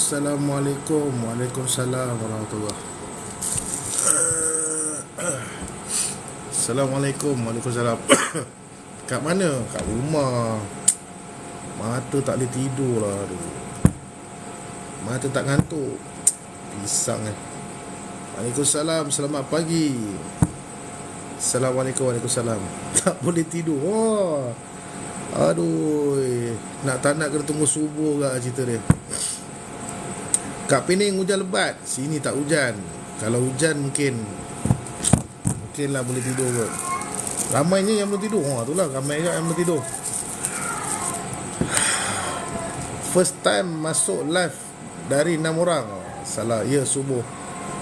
Assalamualaikum. Waalaikumsalam warahmatullahi. Assalamualaikum. Waalaikumsalam. Kat mana? Kat rumah. Mata tak boleh tidur lah. Aduh. Mata tak ngantuk. Pisang eh. Waalaikumsalam. Selamat pagi. Assalamualaikum. Waalaikumsalam. Tak boleh tidur. Wah. Aduh. Tak nak kena tunggu subuh ke cerita dia. Kat Pening hujan lebat. Sini tak hujan. Kalau hujan mungkinlah boleh tidur kot. Ramainya yang belum tidur. Itulah ramai juga yang belum tidur. First time masuk live dari 6 orang. Salah. Ya, subuh.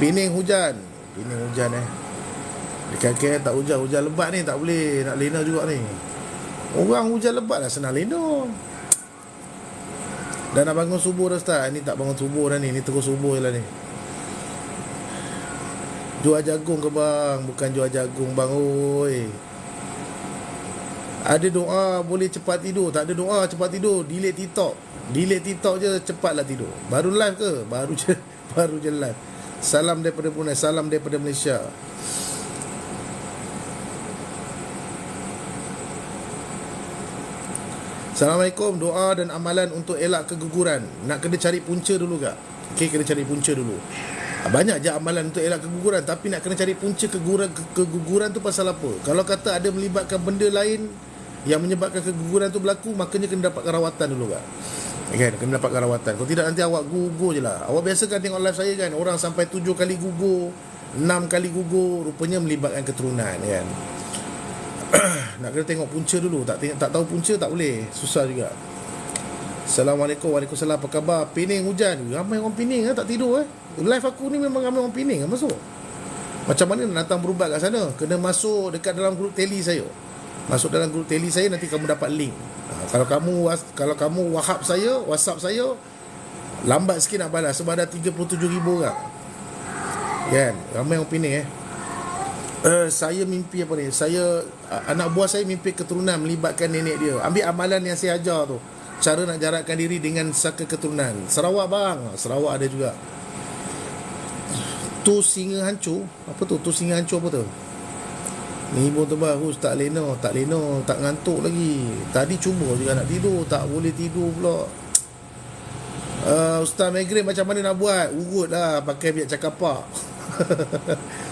Pening hujan. Pening hujan Dekat tak hujan. Hujan lebat ni tak boleh nak lena juga ni. Orang hujan lebat lah senang lena. Dah nak bangun subuh dah Ustaz. Ni tak bangun subuh dah ni. Ni terus subuh je lah ni. Jual jagung ke bang? Bukan jual jagung bang. Oi. Ada doa boleh cepat tidur. Tak ada doa cepat tidur. Delete TikTok. Delete TikTok je cepatlah tidur. Baru live ke? Baru je live. Salam daripada Brunei. Salam daripada Malaysia. Assalamualaikum. Doa dan amalan untuk elak keguguran. Nak kena cari punca dulu kak? Okey, kena cari punca dulu. Banyak je amalan untuk elak keguguran, tapi nak kena cari punca keguguran tu pasal apa? Kalau kata ada melibatkan benda lain yang menyebabkan keguguran tu berlaku, makanya kena dapatkan rawatan dulu kak. Okay, kena dapatkan rawatan. Kalau tidak nanti awak gugur je lah. Awak biasa kan tengok live saya kan, orang sampai 7 kali gugur, 6 kali gugur, rupanya melibatkan keturunan kan. Nak kena tengok punca dulu. Tak tahu punca tak boleh. Susah juga. Assalamualaikum. Waalaikumsalam. Apa khabar? Pening hujan. Ramai orang Pening tak tidur Live aku ni memang ramai orang Pening masuk. Macam mana nak datang berubat kat sana? Kena masuk dekat dalam grup tele saya. Masuk dalam grup tele saya, nanti kamu dapat link. Kalau kamu WhatsApp saya lambat sikit nak balas sebab ada 37,000 orang. Kan? Ramai orang Pening saya mimpi apa ni? Anak buah saya mimpi keturunan melibatkan nenek dia. Ambil amalan yang saya ajar tu. Cara nak jarakkan diri dengan saka keturunan. Sarawak bang. Sarawak ada juga. Tu singa hancur. Apa tu? Tu singa hancur apa tu? Ni ibu tu bagus. Tak lena. Tak ngantuk lagi. Tadi cuba juga nak tidur. Tak boleh tidur pula. Ustaz migraine macam mana nak buat? Urut lah. Pakai biak cakapak.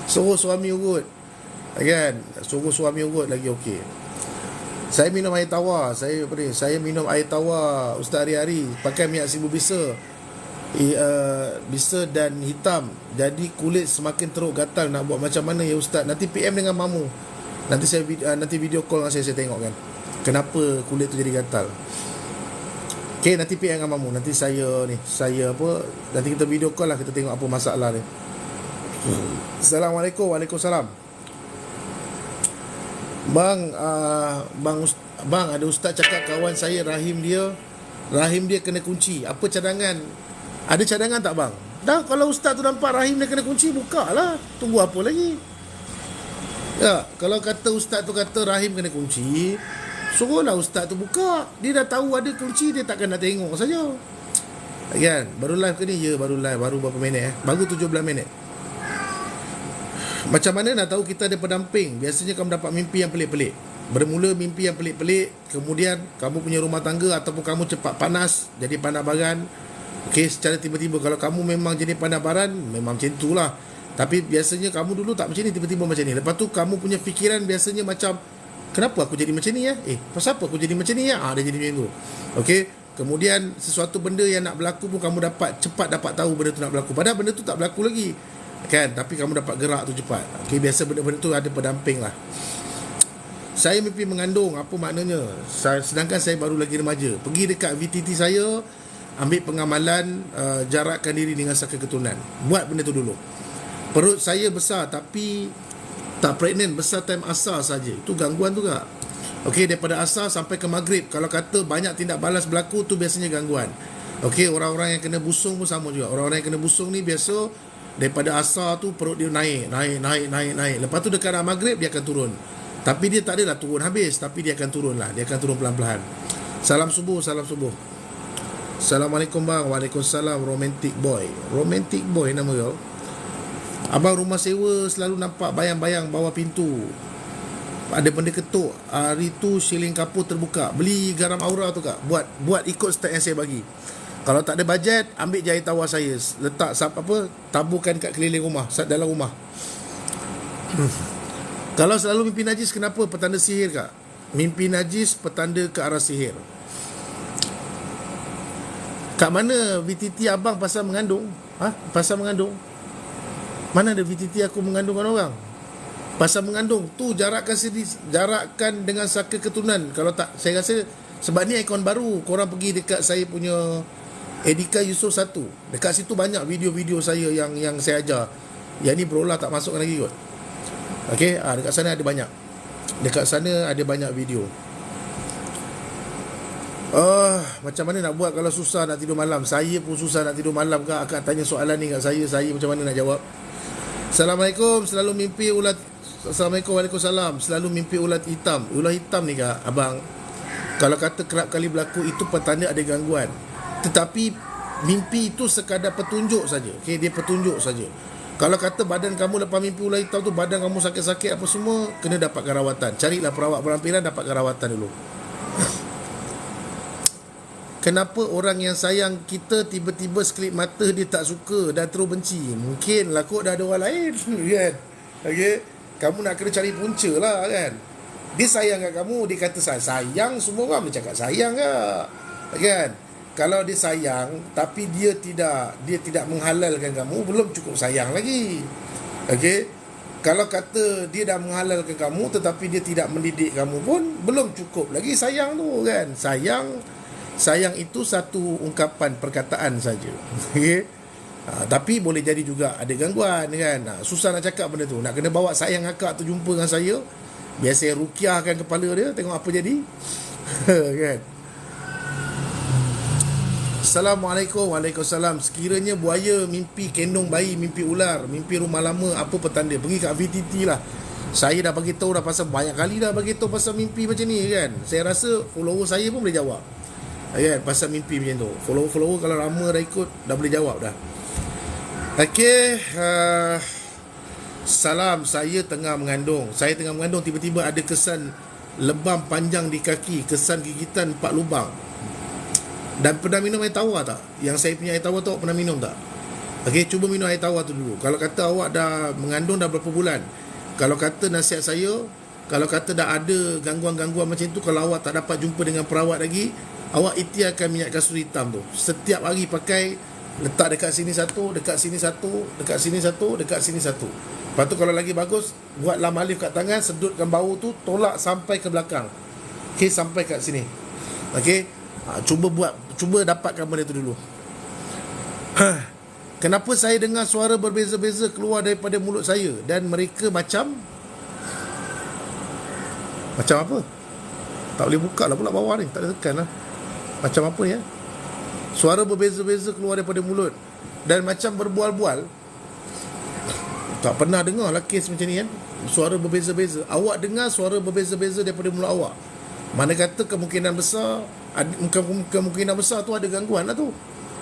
Suruh suami urut. Kan? Suruh suami urut lagi okey. Saya minum air tawar. Saya minum air tawar Ustaz hari-hari. Pakai minyak sibu bisa. Bisa dan hitam. Jadi kulit semakin teruk gatal. Nak buat macam mana ya Ustaz? Nanti PM dengan mamu. Nanti video call dengan saya tengok kan. Kenapa kulit tu jadi gatal. Okay, nanti PM dengan mamu. Nanti nanti kita video call lah. Kita tengok apa masalah ni. Assalamualaikum. Waalaikumsalam. Bang, ada ustaz cakap kawan saya rahim dia kena kunci. Apa cadangan? Ada cadangan tak bang? Dah, kalau ustaz tu nampak rahim dia kena kunci, buka lah. Tunggu apa lagi? Ya, kalau kata ustaz tu kata rahim kena kunci, suruhlah ustaz tu buka. Dia dah tahu ada kunci, dia takkan nak tengok saja. Kan? Baru live ke ni? Ya, baru live. Baru berapa minit Baru 17 minit. Macam mana nak tahu kita ada pendamping? Biasanya kamu dapat mimpi yang pelik-pelik. Bermula mimpi yang pelik-pelik, kemudian kamu punya rumah tangga ataupun kamu cepat panas, jadi pandai baran. Okey, secara tiba-tiba. Kalau kamu memang jenis pandai baran, memang macam itulah. Tapi biasanya kamu dulu tak macam ni, tiba-tiba macam ni. Lepas tu kamu punya fikiran biasanya macam, kenapa aku jadi macam ni ya? Pasal apa aku jadi macam ni ya? Dia jadi macam tu. Okey, kemudian sesuatu benda yang nak berlaku pun kamu cepat dapat tahu benda tu nak berlaku. Padahal benda tu tak berlaku lagi. Kan, tapi kamu dapat gerak tu cepat. Okey, biasa benda-benda tu ada pendamping lah. Saya mimpi mengandung. Apa maknanya? Sedangkan saya baru lagi remaja. Pergi dekat VTT saya, ambil pengamalan jarakkan diri dengan saka keturunan. Buat benda tu dulu. Perut saya besar tapi tak pregnant, besar time asar saja. Itu gangguan tu kak. Okey, daripada asar sampai ke maghrib. Kalau kata banyak tindak balas berlaku, tu biasanya gangguan. Okey, orang-orang yang kena busung pun sama juga. Orang-orang yang kena busung ni biasa daripada asar tu perut dia naik. Lepas tu dekat maghrib dia akan turun. Tapi dia tak adalah turun habis, tapi dia akan turun lah. Dia akan turun pelan-pelan. Salam subuh. Assalamualaikum bang. Waalaikumsalam. Romantic boy. Romantic boy nama kau. Abang rumah sewa selalu nampak bayang-bayang bawah pintu. Ada benda ketuk. Hari tu shilling kapur terbuka. Beli garam aura tu kak. Buat ikut step yang saya bagi. Kalau tak ada bajet, ambil je air tawar saya. Letak taburkan kat keliling rumah, dalam rumah. Kalau selalu mimpi najis, kenapa? Petanda sihir kak. Mimpi najis petanda ke arah sihir. Kat mana VTT abang pasal mengandung? Pasal mengandung? Mana ada VTT aku mengandungkan orang? Pasal mengandung tu jarakkan dengan saka keturunan. Kalau tak, saya rasa sebab ni ikon baru. Korang pergi dekat saya punya Edika Yusof 1. Dekat situ banyak video-video saya yang saya ajar. Yang ni berolah tak masukkan lagi kot. Okey, dekat sana ada banyak. Dekat sana ada banyak video. Macam mana nak buat kalau susah nak tidur malam? Saya pun susah nak tidur malam kak. Akak tanya soalan ni kat saya macam mana nak jawab? Assalamualaikum. Selalu mimpi ulat. Assalamualaikum. Waalaikumsalam. Selalu mimpi ulat hitam. Ulat hitam ni kak abang, kalau kata kerap kali berlaku, itu petanda ada gangguan. Tetapi mimpi itu sekadar petunjuk saja. Okay, dia petunjuk saja. Kalau kata badan kamu lepas mimpi ulat hitam tu, badan kamu sakit-sakit apa semua, kena dapatkan rawatan. Carilah perawat berampiran, dapatkan rawatan dulu. Kenapa orang yang sayang kita tiba-tiba sekelip mata dia tak suka dan terus benci? Mungkin lah kot dah ada orang lain kan? Okay? Kamu nak kena cari punca lah kan? Dia sayang kat kamu, dia kata sayang, semua orang dia cakap sayang kan? Kalau dia sayang tapi dia tidak menghalalkan kamu, belum cukup sayang lagi. Okay? Kalau kata dia dah menghalalkan kamu tetapi dia tidak mendidik kamu pun, belum cukup lagi sayang tu kan? Sayang itu satu ungkapan perkataan saja. Okay? Tapi boleh jadi juga ada gangguan kan. Susah nak cakap benda tu. Nak kena bawa sayang akak tu jumpa dengan saya, biar saya rukiahkan kepala dia, tengok apa jadi. Kan? Assalamualaikum. Waalaikumsalam. Sekiranya buaya mimpi kendong bayi, mimpi ular, mimpi rumah lama, apa petanda? Pergi kat VTT lah. Saya dah bagi tahu dah, pasal banyak kali dah bagi tahu pasal mimpi macam ni kan. Saya rasa follower saya pun boleh jawab kan, pasal mimpi macam tu. Follower kalau lama dah ikut, dah boleh jawab dah. Okey, salam, saya tengah mengandung. Tiba-tiba ada kesan lebam panjang di kaki, kesan gigitan 4 lubang. Dan pernah minum air tawar tak? Yang saya punya air tawar tu pernah minum tak? Okey, cuba minum air tawar tu dulu. Kalau kata awak dah mengandung dah berapa bulan, kalau kata nasihat saya, kalau kata dah ada gangguan-gangguan macam tu, kalau awak tak dapat jumpa dengan perawat lagi, awak ikhtiarkan minyak kasut hitam tu. Setiap hari pakai, letak dekat sini satu, dekat sini satu, dekat sini satu, dekat sini satu. Lepas tu kalau lagi bagus, buat lam alif kat tangan, sedutkan bau tu, tolak sampai ke belakang. Okey, sampai kat sini. Okey, cuba dapatkan benda tu dulu. Kenapa saya dengar suara berbeza-beza keluar daripada mulut saya dan mereka macam apa? Tak boleh buka lah pula bawah ni, tak ada tekan lah. Macam apa ya? Suara berbeza-beza keluar daripada mulut dan macam berbual-bual. Tak pernah dengar lah kes macam ni kan. Suara berbeza-beza. Awak dengar suara berbeza-beza daripada mulut awak, mana kata kemungkinan besar tu ada gangguan lah tu.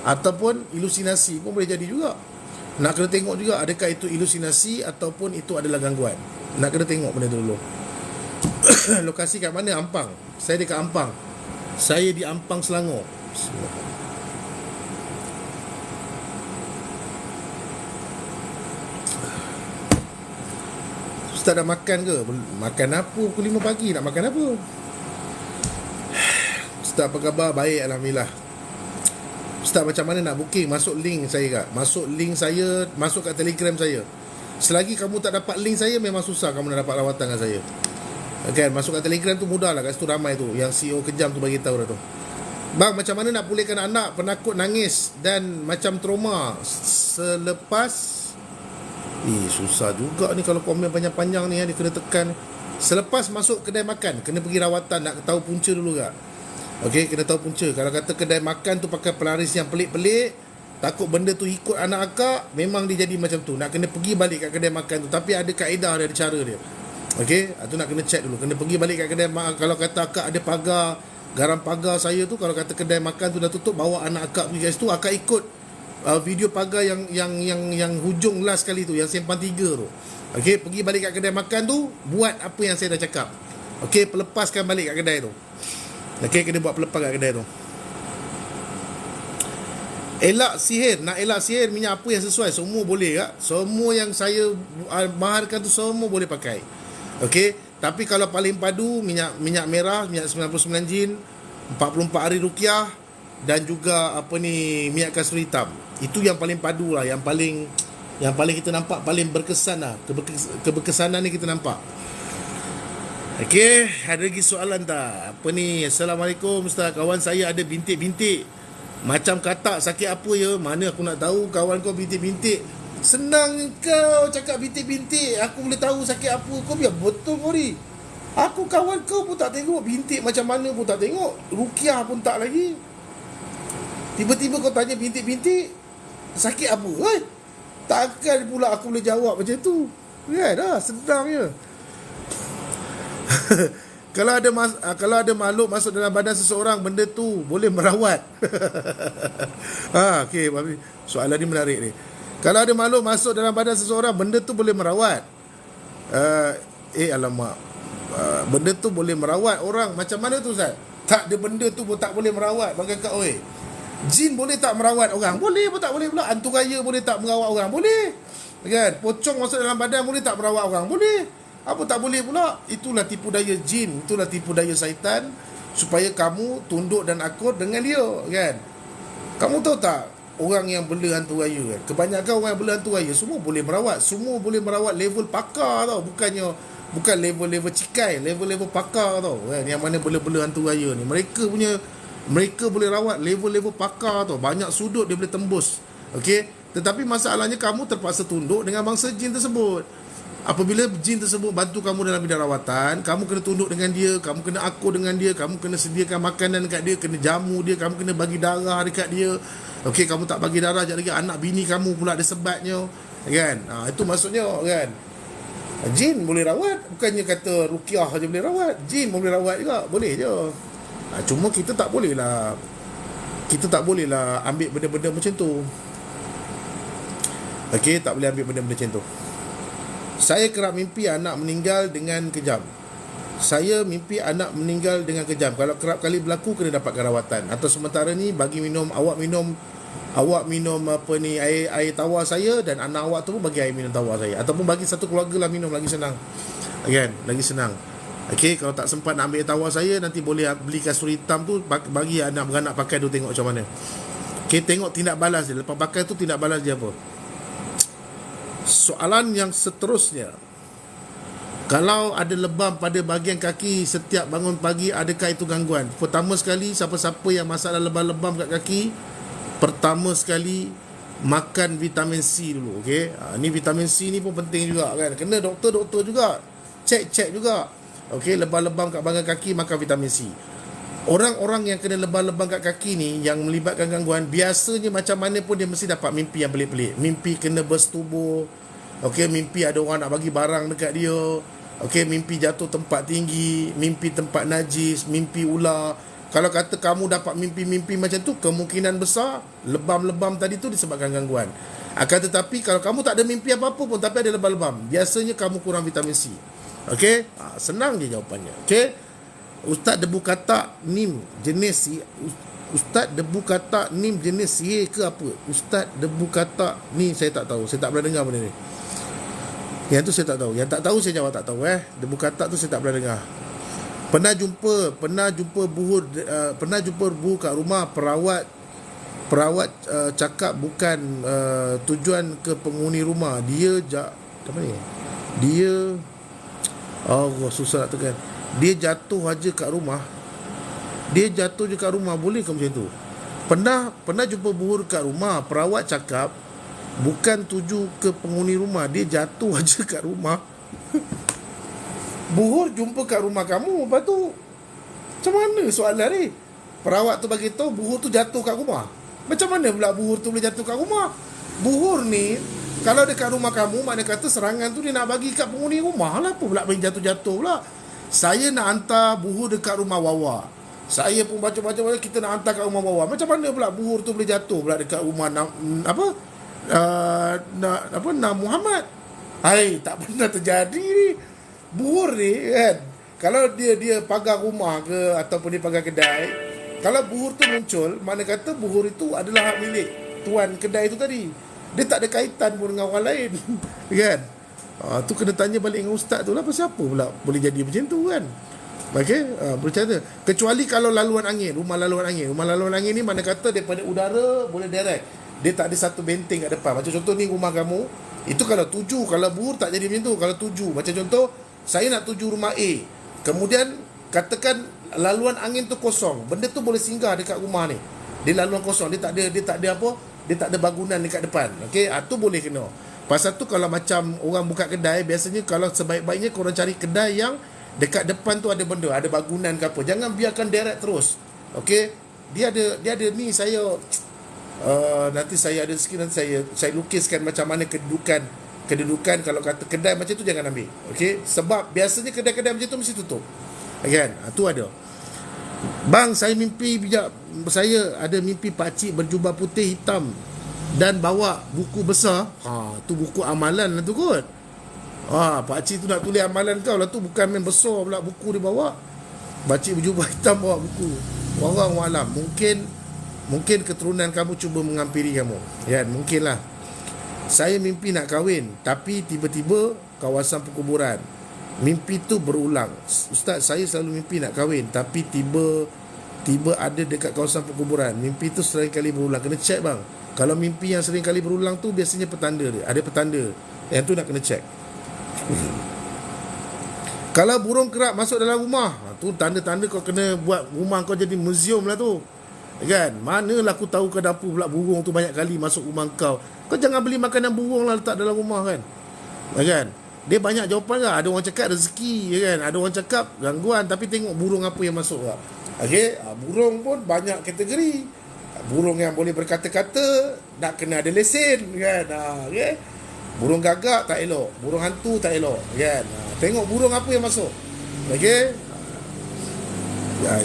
Ataupun ilusinasi pun boleh jadi juga. Nak kena tengok juga adakah itu ilusinasi ataupun itu adalah gangguan. Nak kena tengok benda tu dulu. Lokasi kat mana? Ampang. Saya dekat Ampang. Saya di Ampang, Selangor. Ustaz dah makan ke? Makan apa? Pukul 5 pagi nak makan apa? Ustaz apa khabar? Baik, alhamdulillah. Ustaz macam mana nak booking? Masuk link saya kak. Masuk link saya, masuk kat Telegram saya. Selagi kamu tak dapat link saya, memang susah kamu nak dapat rawatan dengan saya. Kan, masuk kat Telegram tu mudah lah. Kat situ ramai tu. Yang CEO kejam tu bagi tahu dah tu. Bang, macam mana nak pulihkan anak penakut nangis dan macam trauma selepas susah juga ni kalau komen panjang-panjang ni dia kena tekan. Selepas masuk kedai makan, kena pergi rawatan. Nak tahu punca dulu kak. Okey, kena tahu punca. Kalau kata kedai makan tu pakai pelaris yang pelik-pelik, takut benda tu ikut anak akak, memang dia jadi macam tu. Nak kena pergi balik kat kedai makan tu. Tapi ada kaedah dia, ada cara dia. Okey, tu nak kena check dulu. Kena pergi balik kat kedai makan. Kalau kata akak ada pagar garam pagar saya tu, kalau kata kedai makan tu dah tutup, bawa anak akak pergi kat situ, akak ikut video pagar yang hujung last kali tu, yang Simpang 3 tu. Okey, pergi balik kat kedai makan tu, buat apa yang saya dah cakap. Okey, pelepaskan balik kat kedai tu. Okey, kena buat pelepas kat kedai tu. Elak sihir, nak elak sihir, minyak apa yang sesuai, semua boleh tak? Semua yang saya maharkan tu semua boleh pakai. Okey, tapi kalau paling padu, minyak merah, minyak 99 jin, 44 hari ruqyah, dan juga minyak kasuri hitam. Itu yang paling padu lah, yang paling kita nampak paling berkesan lah. Keberkesanan ni kita nampak. Okey, ada lagi soalan tak? Assalamualaikum Ustaz, kawan saya ada bintik-bintik macam katak, sakit apa ya? Mana aku nak tahu kawan kau bintik-bintik. Senang kau cakap bintik-bintik, aku boleh tahu sakit apa. Kau biar betul kau ni. Aku kawan kau pun tak tengok, bintik macam mana pun tak tengok, ruqyah pun tak lagi. Tiba-tiba kau tanya bintik-bintik, sakit apa? Takkan pula aku boleh jawab macam tu. Ya dah, senang je. Kalau ada makhluk masuk dalam badan seseorang, benda tu boleh merawat. Okey, soalan ni menarik ni. Kalau ada makhluk masuk dalam badan seseorang, benda tu boleh merawat. Alamak. Benda tu boleh merawat orang. Macam mana tu Ustaz? Tak ada benda tu pun tak boleh merawat. Bagi kat oi. Jin boleh tak merawat orang? Boleh pun tak boleh pula. Hantu raya boleh tak merawat orang? Boleh. Kan? Pocong masuk dalam badan boleh tak merawat orang? Boleh. Apa tak boleh pula? Itulah tipu daya jin, itulah tipu daya syaitan, supaya kamu tunduk dan akur dengan dia, kan? Kamu tahu tak, orang yang bela hantu raya kan, kebanyakan orang yang bela hantu raya semua boleh merawat. Semua boleh merawat level pakar tau. Bukan level-level cikai, level-level pakar tau, kan? Yang mana bela-bela hantu raya ni, mereka boleh rawat level-level pakar tau. Banyak sudut dia boleh tembus. Okey, tetapi masalahnya kamu terpaksa tunduk dengan bangsa jin tersebut. Apabila jin tersebut bantu kamu dalam bidang rawatan, kamu kena tunduk dengan dia, kamu kena akur dengan dia, kamu kena sediakan makanan dekat dia, kena jamu dia, kamu kena bagi darah dekat dia. Okey, kamu tak bagi darah, sekejap lagi anak bini kamu pula ada sebatnya, kan? Itu maksudnya, kan? Jin boleh rawat, bukannya kata ruqyah saja boleh rawat, jin boleh rawat juga, boleh je. Cuma kita tak boleh lah ambil benda-benda macam tu. Okey, tak boleh ambil benda-benda macam tu. Saya kerap mimpi anak meninggal dengan kejam. Kalau kerap kali berlaku, kena dapatkan rawatan. Atau sementara ni awak minum air tawar saya, dan anak awak tu pun bagi air minum tawar saya. Ataupun bagi satu keluarga lah minum, lagi senang. Kan? Lagi senang. Okey, kalau tak sempat nak ambil air tawar saya, nanti boleh beli kasuri hitam tu, bagi anak beranak pakai tu, tengok macam mana. Okey, tengok tindak balas dia. Lepas pakai tu, tindak balas dia apa. Soalan yang seterusnya, kalau ada lebam pada bahagian kaki setiap bangun pagi, adakah itu gangguan? Pertama sekali, siapa-siapa yang masalah lebam-lebam kat kaki, pertama sekali makan vitamin C dulu. Okey, ni vitamin C ni pun penting juga, kan? Kena doktor juga cek juga. Okey, lebam-lebam kat bahagian kaki, makan vitamin C. Orang-orang yang kena lebam-lebam kat kaki ni, yang melibatkan gangguan, biasanya macam mana pun dia mesti dapat mimpi yang pelik-pelik. Mimpi kena bersetubuh. Okey, mimpi ada orang nak bagi barang dekat dia. Okey, mimpi jatuh tempat tinggi, mimpi tempat najis, mimpi ular. Kalau kata kamu dapat mimpi-mimpi macam tu, kemungkinan besar lebam-lebam tadi tu disebabkan gangguan. Akan tetapi kalau kamu tak ada mimpi apa-apa pun tapi ada lebam-lebam, biasanya kamu kurang vitamin C. Okey, senang je jawapannya. Okey, Ustaz debu katak nim jenis sihir ke apa? Ustaz debu katak ni saya tak tahu. Saya tak pernah dengar benda ni. Yang tu saya tak tahu. Yang tak tahu saya jawab tak tahu. Debu katak tu saya tak pernah dengar. Pernah jumpa buhur kat rumah, perawat cakap bukan tujuan ke penghuni rumah. Susah nak tekan. Dia jatuh je kat rumah. Boleh ke macam tu? Pernah jumpa buhur kat rumah, perawat cakap bukan tuju ke penghuni rumah, dia jatuh aja kat rumah. Buhur jumpa kat rumah kamu, lepas tu macam mana soalan ni? Perawat tu bagi tahu buhur tu jatuh kat rumah. Macam mana pula buhur tu boleh jatuh kat rumah? Buhur ni kalau dekat rumah kamu, makna kata serangan tu dia nak bagi kat penghuni rumah lah. Apa pula main jatuh-jatuh pula? Saya nak hantar buhur dekat rumah Wawa. Saya pun baca-baca, kita nak hantar kat rumah bawah. Macam mana pula buhur tu boleh jatuh pula dekat rumah Muhammad? Hai, tak pernah terjadi ni. Buhur ni kan, kalau dia pagar rumah ke ataupun dia pagar kedai, kalau buhur tu muncul, mana kata buhur itu adalah hak milik tuan kedai itu tadi. Dia tak ada kaitan pun dengan orang lain. Kan? Tu kena tanya balik dengan ustaz tu lah, pasal apa pula boleh jadi macam tu kan. Okey, bercakap. Kecuali kalau laluan angin, rumah laluan angin ni mana kata daripada udara boleh direct. Dia tak ada satu benteng kat depan. Macam contoh ni rumah kamu, itu kalau tuju, kalau buhur tak jadi macam tu. Kalau tuju, macam contoh saya nak tuju rumah A, kemudian katakan laluan angin tu kosong, benda tu boleh singgah dekat rumah ni. Dia laluan kosong, dia tak ada bangunan dekat depan. Okey, tu boleh kena. Pasal tu kalau macam orang buka kedai, biasanya kalau sebaik-baiknya korang cari kedai yang dekat depan tu ada benda, ada bangunan ke apa. Jangan biarkan direct terus. Okey, dia ada ni, saya nanti saya ada sikit, nanti saya lukiskan macam mana kedudukan kalau kata kedai macam tu jangan ambil. Okey, sebab biasanya kedai-kedai macam tu mesti tutup. Kan? Tu ada. Bang, saya ada mimpi pakcik berjubah putih hitam dan bawa buku besar. Tu buku amalan lah tu kot. Pakcik tu nak tulis amalan kau lah tu, bukan main besar pula buku dia bawa. Pakcik berjubah hitam bawa buku. Wallahu alam. Mungkin keturunan kamu cuba mengampiri kamu. Ya, mungkin lah. Saya mimpi nak kahwin, tapi tiba-tiba kawasan perkuburan. Mimpi tu berulang. Ustaz, saya selalu mimpi nak kahwin, tapi tiba ada dekat kawasan perkuburan. Mimpi tu sering kali berulang. Kena check bang. Kalau mimpi yang sering kali berulang tu, biasanya petanda dia. Ada petanda. Yang tu nak kena check. Kalau burung kerap masuk dalam rumah, tu tanda-tanda kau kena buat rumah kau jadi museum lah tu. Kan? Manalah aku tahu ke dapur pula burung tu banyak kali masuk rumah kau. Kau jangan beli makanan burung lah letak dalam rumah kan. Kan? Dia banyak jawapan lah. Ada orang cakap rezeki kan? Ada orang cakap gangguan. Tapi tengok burung apa yang masuk lah. Okay? Burung pun banyak kategori. Burung yang boleh berkata-kata nak kena ada lesen kan. Okay? Burung gagak tak elok, burung hantu tak elok kan. Tengok burung apa yang masuk. Okay?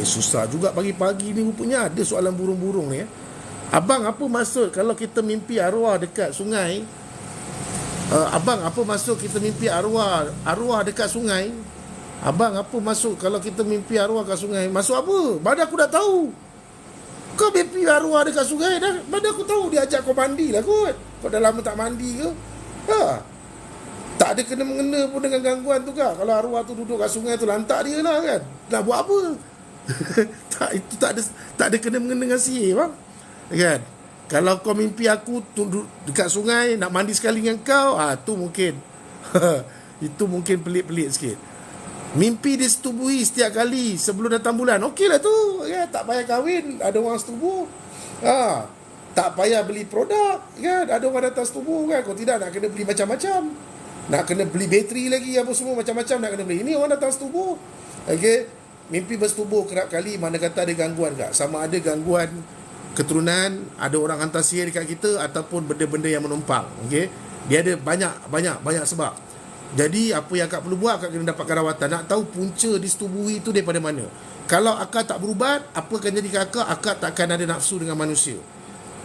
Susah juga pagi-pagi ni rupanya ada soalan burung-burung ni. Abang, apa maksud kalau kita mimpi arwah dekat sungai? Abang, apa maksud kita mimpi arwah dekat sungai? Abang, apa maksud kalau kita mimpi arwah dekat sungai? Maksud apa? Mana aku dah tahu. Kau mimpi arwah dekat sungai dah, mana aku tahu dia ajak kau mandi lah kot. Kau dah lama tak mandi ke? Tak ada kena-mengena pun dengan gangguan tu kah? Kalau arwah tu duduk kat sungai tu, lantak dia lah kan. Nak buat apa? Itu tak ada kena-mengena dengan sihir bang. Kan? Kalau kau mimpi aku duduk dekat sungai nak mandi sekali dengan kau, tu mungkin itu mungkin pelik-pelik sikit. Mimpi disetubuhi setiap kali sebelum datang bulan, okey lah tu ya, tak payah kahwin, ada orang setubuh. Tak payah beli produk kan, ada orang datang setubuh kan. Kau tidak nak kena beli macam-macam, nak kena beli bateri lagi apa semua macam-macam nak kena beli. Ini orang datang setubuh. Okey, mimpi bersetubuh kerap kali, mana kata ada gangguan tak? Sama ada gangguan keturunan, ada orang hantar sihir dekat kita, ataupun benda-benda yang menumpang. Okey, dia ada banyak sebab. Jadi apa yang akak perlu buat, akak kena dapatkan rawatan. Nak tahu punca disetubuhi itu daripada mana. Kalau akak tak berubat, apa akan jadi ke akak? Akak takkan ada nafsu dengan manusia.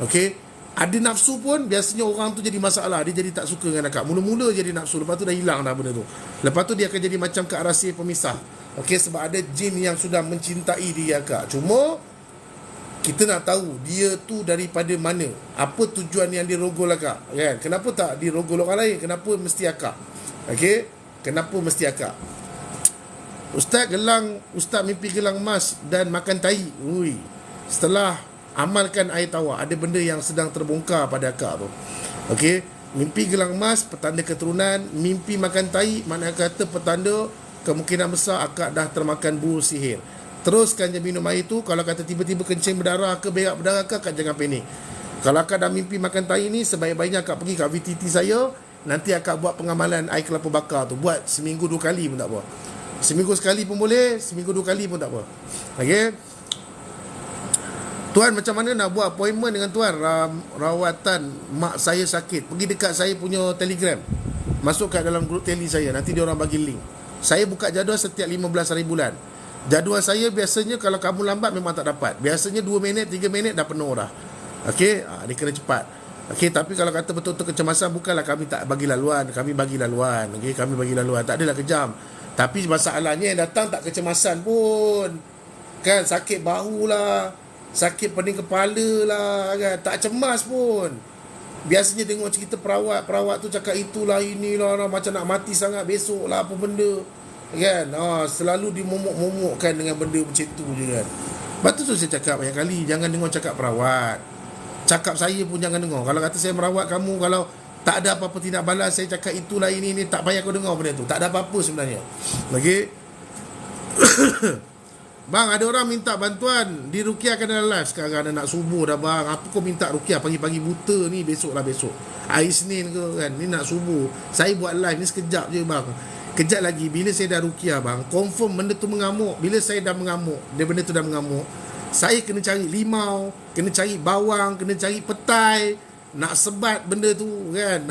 Okey, ada nafsu pun biasanya orang tu jadi masalah. Dia jadi tak suka dengan akak. Mula-mula jadi nafsu, lepas tu dah hilang dah benda tu. Lepas tu dia akan jadi macam ke arah sihir pemisah. Okey, sebab ada jin yang sudah mencintai diri akak. Cuma kita nak tahu dia tu daripada mana, apa tujuan yang dia rogol akak kan? Kenapa tak dirogol orang lain? Kenapa mesti akak? Okey, kenapa mesti akak? Ustaz mimpi gelang emas dan makan tai. Setelah amalkan air tawar, ada benda yang sedang terbongkar pada akak tu. Okey, mimpi gelang emas petanda keturunan, mimpi makan tai makna kata petanda kemungkinan besar akak dah termakan buah sihir. Teruskan je minum air tu. Kalau kata tiba-tiba kencing berdarah ke berak berdarah ke, akak jangan panik. Kalau akak dah mimpi makan tai ni, sebaik-baiknya akak pergi kat VTT saya. Nanti akak buat pengamalan air kelapa bakar tu. Buat seminggu 2 kali pun tak apa. Seminggu sekali pun boleh, seminggu 2 kali pun tak apa. Okey. Tuan, macam mana nak buat appointment dengan tuan rawatan mak saya sakit? Pergi dekat saya punya Telegram, masuk kat dalam grup tele saya, nanti dia orang bagi link. Saya buka jadual setiap 15 hari bulan. Jadual saya biasanya kalau kamu lambat memang tak dapat. Biasanya 2 minit, 3 minit dah penuh dah. Okey, dia kena cepat. Okey, tapi kalau kata betul-betul kecemasan, bukanlah kami tak bagi laluan, kami bagi laluan. Okey, kami bagi laluan. Tak adalah kejam. Tapi masalahnya yang datang tak kecemasan pun. Kan sakit bahu lah, sakit pening kepala lah kan, tak cemas pun. Biasanya tengok cerita perawat tu cakap itulah inilah macam nak mati sangat besok lah apa benda. Kan selalu dimomok-momokkan dengan benda macam tu je kan. Lepas tu saya cakap banyak kali, jangan dengar cakap perawat, cakap saya pun jangan dengar. Kalau kata saya merawat kamu, kalau tak ada apa-apa tindak balas, saya cakap itulah ini, tak payah kau dengar benda tu. Tak ada apa-apa sebenarnya. Okey. Bang, ada orang minta bantuan dirukiahkan dalam live sekarang, nak subuh dah bang. Apa kau minta rukiah pagi-pagi buta ni? Besok lah besok, hari Senin ke kan, ni nak subuh. Saya buat live ni sekejap je bang. Kejap lagi bila saya dah rukiah bang, confirm benda tu mengamuk. Bila saya dah mengamuk, benda tu dah mengamuk, saya kena cari limau, kena cari bawang, kena cari petai, nak sebat benda tu kan.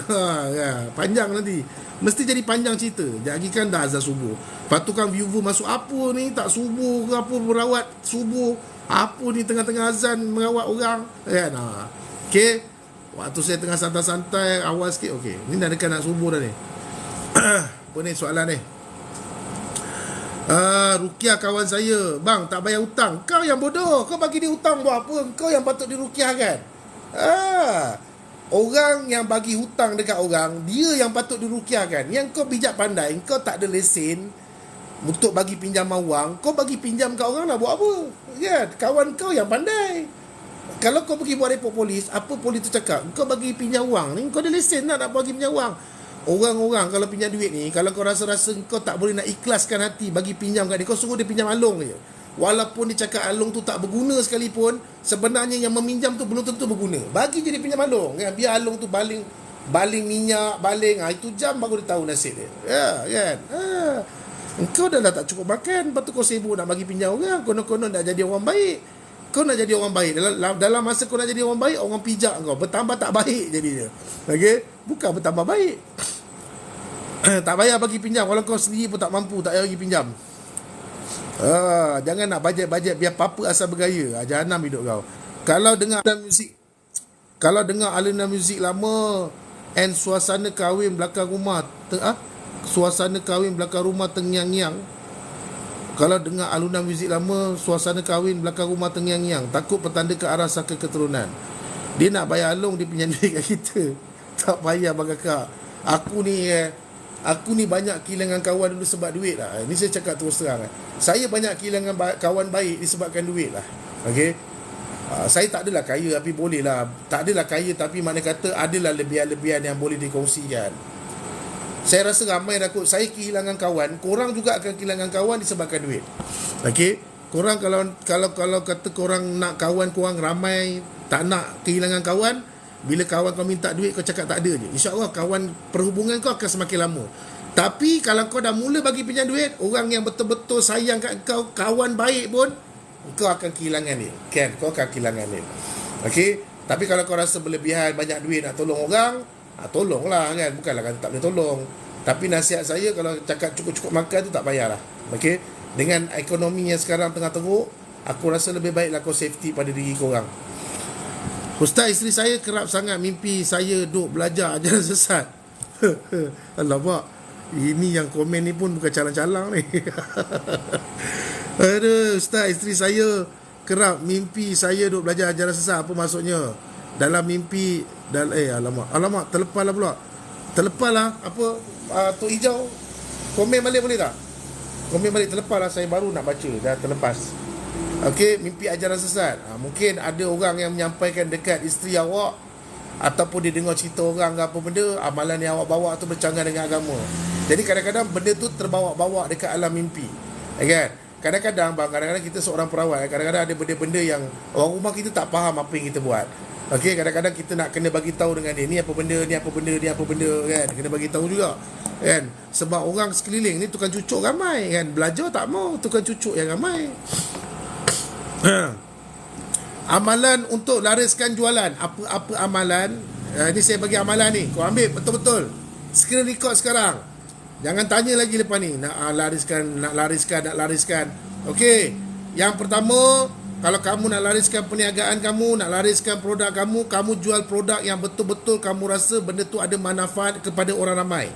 Panjang nanti, mesti jadi panjang cerita. Jadi kan dah azan subuh. Lepas tu kan viewer masuk, apa ni tak subuh ke apa, merawat subuh, apa ni tengah-tengah azan merawat orang kan. Okay, waktu saya tengah santai-santai awal sikit, okay, ni dah dekat nak subuh dah ni. Apa ni soalan ni? Rukiah kawan saya, bang tak bayar hutang. Kau yang bodoh, kau bagi dia hutang buat apa? Kau yang patut dirukiahkan. Orang yang bagi hutang dekat orang, dia yang patut dirukiahkan. Yang kau bijak pandai, kau tak ada lesen untuk bagi pinjaman wang, kau bagi pinjam kat orang nak buat apa? Kan? Kawan kau yang pandai. Kalau kau pergi buat report polis, apa polis tu cakap? Kau bagi pinjam wang ni, kau ada lesen nak bagi pinjam wang. Orang-orang kalau pinjam duit ni, kalau kau rasa-rasa kau tak boleh nak ikhlaskan hati bagi pinjam kat dia, kau suruh dia pinjam along je. Walaupun dia cakap along tu tak berguna sekalipun, sebenarnya yang meminjam tu belum tentu berguna. Bagi je dia pinjam along kan? Biar along tu baling minyak, itu jam baru dia tahu nasib dia. Ya kan? Engkau dah tak cukup makan, lepas tu kau sibuk nak bagi pinjam orang, konon-konon nak jadi orang baik. Kau nak jadi orang baik, dalam masa kau nak jadi orang baik, orang pijak kau, bertambah tak baik jadinya. Okey, bukan bertambah baik. Tak payah bagi pinjam kalau kau sendiri pun tak mampu, tak payah bagi pinjam. Jangan nak bajet-bajet biar papa asal bergaya. Jahanam hidup kau. Kalau dengar alunan muzik lama and suasana kahwin belakang rumah suasana kahwin belakang rumah tengyang-nyang. Kalau dengar alunan muzik lama, suasana kahwin belakang rumah tengyang-nyang, takut petanda ke arah saka keturunan. Dia nak bayar alung, dia pinjam duit kat kita. Tak payah bang kakak. Aku ni banyak kehilangan kawan dulu sebab duit lah. Ini saya cakap terus terang. Saya banyak kehilangan kawan baik disebabkan duit lah. Okey. Saya tak adalah kaya tapi boleh lah. Tak adalah kaya tapi mana kata adalah lebihan-lebihan yang boleh dikongsikan. Saya rasa ramai takut saya kehilangan kawan, korang juga akan kehilangan kawan disebabkan duit. Okey. Korang kalau kata korang nak kawan korang ramai, tak nak kehilangan kawan, bila kawan kau minta duit, kau cakap tak ada je, InsyaAllah kawan perhubungan kau akan semakin lama. Tapi kalau kau dah mula bagi pinjam duit, orang yang betul-betul sayang kat kau, kawan baik pun, kau akan kehilangan dia. Kan? Kau akan kehilangan dia. Okey? Tapi kalau kau rasa berlebihan, banyak duit nak tolong orang, tolonglah kan. Bukanlah kata tak boleh tolong. Tapi nasihat saya, kalau cakap cukup-cukup makan tu tak payahlah. Okey? Dengan ekonomi yang sekarang tengah teruk, aku rasa lebih baiklah kau safety pada diri korang. Ustaz, isteri saya kerap sangat mimpi saya duk belajar ajaran sesat. Alamak, ini yang komen ni pun bukan calang-calang ni. Aduh, Ustaz, isteri saya kerap mimpi saya duk belajar ajaran sesat. Apa maksudnya? Dalam mimpi alamak, terlepas lah pula. Terlepas lah. Apa, Tok Hijau, komen balik boleh tak? Komen balik, terlepas lah, saya baru nak baca. Dah terlepas. Okey, mimpi ajaran sesat. Mungkin ada orang yang menyampaikan dekat isteri awak, ataupun dia dengar cerita orang ke apa benda, amalan yang awak bawa tu bercanggah dengan agama. Jadi kadang-kadang benda tu terbawa-bawa dekat alam mimpi. Kan? Kadang-kadang kita seorang perawat, kadang-kadang ada benda-benda yang orang rumah kita tak faham apa yang kita buat. Okey, kadang-kadang kita nak kena bagi tahu dengan dia, ni apa benda, ni apa benda, ni apa benda kan. Kena bagi tahu juga. Kan? Sebab orang sekeliling ni tukang cucuk ramai kan. Belajar tak mau, tukang cucuk yang ramai. Amalan untuk lariskan jualan. Apa amalan? Ini saya bagi amalan ni. Kau ambil betul-betul. Screen record sekarang. Jangan tanya lagi lepas ni. Nak lariskan. Okey. Yang pertama, kalau kamu nak lariskan perniagaan kamu, nak lariskan produk kamu, kamu jual produk yang betul-betul kamu rasa benda tu ada manfaat kepada orang ramai.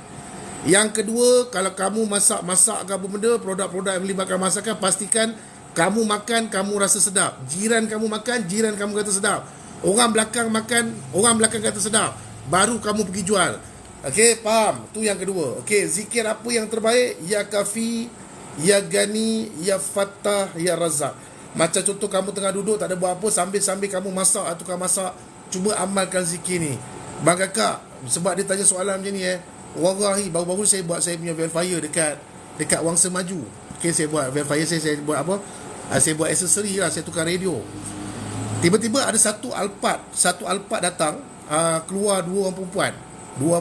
Yang kedua, kalau kamu masak-masak ke apa benda, produk-produk yang melibatkan masakan, pastikan kamu makan, kamu rasa sedap. Jiran kamu makan, jiran kamu kata sedap. Orang belakang makan, orang belakang kata sedap. Baru kamu pergi jual. Okey, faham? Tu yang kedua. Okey, zikir apa yang terbaik? Ya Kafi, Ya Gani, Ya Fattah, Ya Razak. Macam contoh kamu tengah duduk tak ada buat apa, sambil-sambil kamu masak, tukang masak, cuba amalkan zikir ni. Bang kakak, sebab dia tanya soalan macam ni wallahi baru-baru saya buat saya punya verifier dekat Wangsa Maju. Okey, saya buat verifier, saya buat apa? Saya buat aksesori lah, saya tukar radio. Tiba-tiba ada satu Alphard datang, keluar dua orang